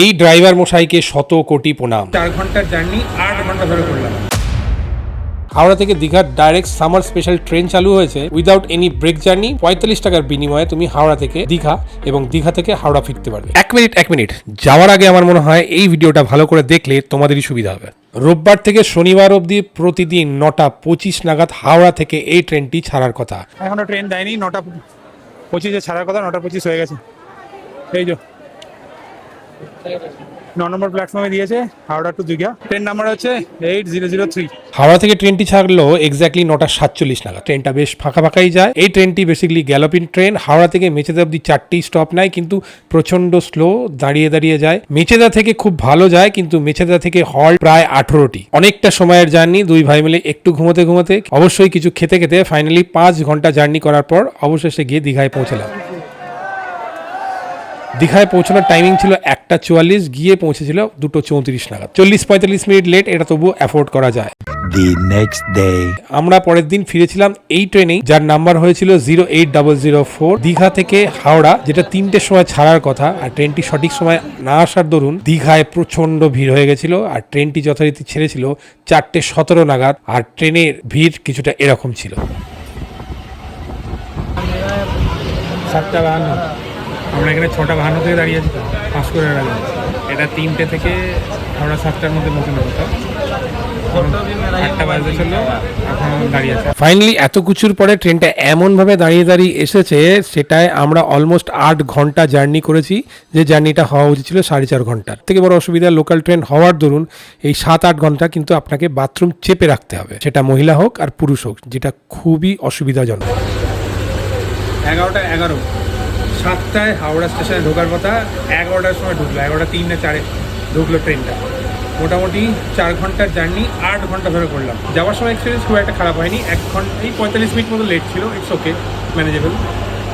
এই ড্রাইভার মশাইকে শত কোটি প্রণাম। 4 ঘন্টার জার্নি 8 ঘন্টা ধরে করলাম। হাওড়া থেকে দীঘার ডাইরেক্ট সামার স্পেশাল ট্রেন চালু হয়েছে উইদাউট এনি ব্রেক জার্নি। 45 টাকার বিনিময়ে তুমি হাওড়া থেকে দীঘা এবং দীঘা থেকে হাওড়া ফিরতে পারবে। এক মিনিট যাওয়ার আগে আমার মনে হয় এই ভিডিওটা ভালো করে দেখলে তোমাদেরই সুবিধা হবে। রোববার থেকে শনিবার অবধি প্রতিদিন 9:25 নাগাদ হাওড়া থেকে এই ট্রেনটি ছাড়ার কথা। এখনো ট্রেন দেয়নি, 9:25 ছাড়ার কথা, 9:25 হয়ে গেছে। এই যে 9 নম্বর প্ল্যাটফর্মে দিয়েছে Howrah to Digha. Train number হচ্ছে 8003। হাওড়া থেকে ট্রেনটি ছাড়লো এক্স্যাক্টলি 9:47 নাগাদ। ট্রেনটা বেশ ফাঁকাই যায়। এই ট্রেনটি বেসিক্যালি গ্যালোপিং ট্রেন। হাওড়া থেকে মেচেদা অব্দি 4টি স্টপ নেয়, কিন্তু প্রচন্ড স্লো, দাঁড়িয়ে যায়। মেচেদা থেকে খুব ভালো যায়, কিন্তু মেচেদা থেকে হল্ট প্রায় 18টি। অনেকটা সময়ের জার্নি। দুই ভাই মিলে একটু ঘুমোতে অবশ্যই কিছু খেতে ফাইনালি 5 ঘন্টা জার্নি করার পর অবশেষে গিয়ে দীঘায় পৌঁছলাম। দীঘায় পৌঁছানোর টাইমিং ছিল 1:44, গিয়ে পৌঁছেছিল 2:34 নাগাদ। 40-45 মিনিট লেট, এটা তবু অ্যাফোর্ড করা যায়। The next day. আমরা পরের দিন ফিরেছিলাম এই ট্রেনেই, যার নাম্বার হয়েছিল 08004, দীঘা থেকে হাওড়া, যেটা 3টের সময় ছাড়ার কথা। আর ট্রেনটি সঠিক সময় না আসার দরুন দীঘায় প্রচন্ড ভিড় হয়ে গেছিল। আর ট্রেনটি যথারীতি ছেড়েছিল 4:17 নাগাদ। আর ট্রেনের ভিড় কিছুটা এরকম ছিল। 7:52। আমরা এখানে 6:52 থেকে দাঁড়িয়ে আছি, 5 করে দাঁড়িয়ে আছি। এটা 3টে থেকে হাওড়া 7টার মধ্যে পৌঁছানোর কথা। 8টা বাজতে ছিল, এখন দাঁড়িয়ে আছে। ফাইনালি এত কিছুর পরে ট্রেনটা এমন ভাবে দাঁড়িয়ে এসেছে, সেটায় আমরা অলমোস্ট 8 ঘন্টা জার্নি করেছি, যে জার্নিটা হওয়া উচিত ছিল 4.5 ঘন্টার। থেকে বড় অসুবিধা, লোকাল ট্রেন হওয়ার দরুন এই 7-8 ঘন্টা কিন্তু আপনাকে বাথরুম চেপে রাখতে হবে, সেটা মহিলা হোক আর পুরুষ হোক, যেটা খুবই অসুবিধাজনক। 11:11 7টায় হাওড়া স্টেশনে ঢোকার কথা, 11টার সময় ঢুকলো। 11:03 না 4-এ ঢুকলো ট্রেনটা। মোটামুটি 4 ঘন্টার জার্নি 8 ঘন্টা ধরে করলাম। যাওয়ার সময় এক্সপিরিয়েন্স খুব একটা খারাপ হয়নি। 1 ঘন্টা 45 মিনিট মতো লেট ছিল, ইটস ওকে, ম্যানেজেবল।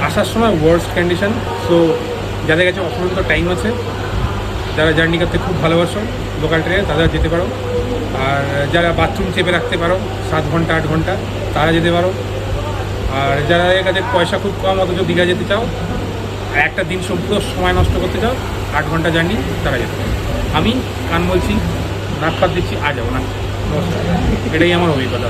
আসার সময় ওয়ার্স্ট কন্ডিশন। সো যাদের কাছে অপরন্ত টাইম আছে, যারা জার্নি করতে খুব ভালোবাসো লোকাল ট্রেনে, তারা যেতে পারো। আর যারা বাথরুম চেপে রাখতে পারো 7 ঘন্টা 8 ঘন্টা, তারা যেতে পারো। আর যাদের কাছে পয়সা খুব কম, অথচ দীঘা যেতে চাও, একটা দিন সম্পূর্ণ সময় নষ্ট করতে চাও, 8 ঘন্টা জার্নি, তারা যেতে পারো। আমি কান বলছি, নাক পাত দিচ্ছি, আ যাবো না, এটাই আমার অভিজ্ঞতা।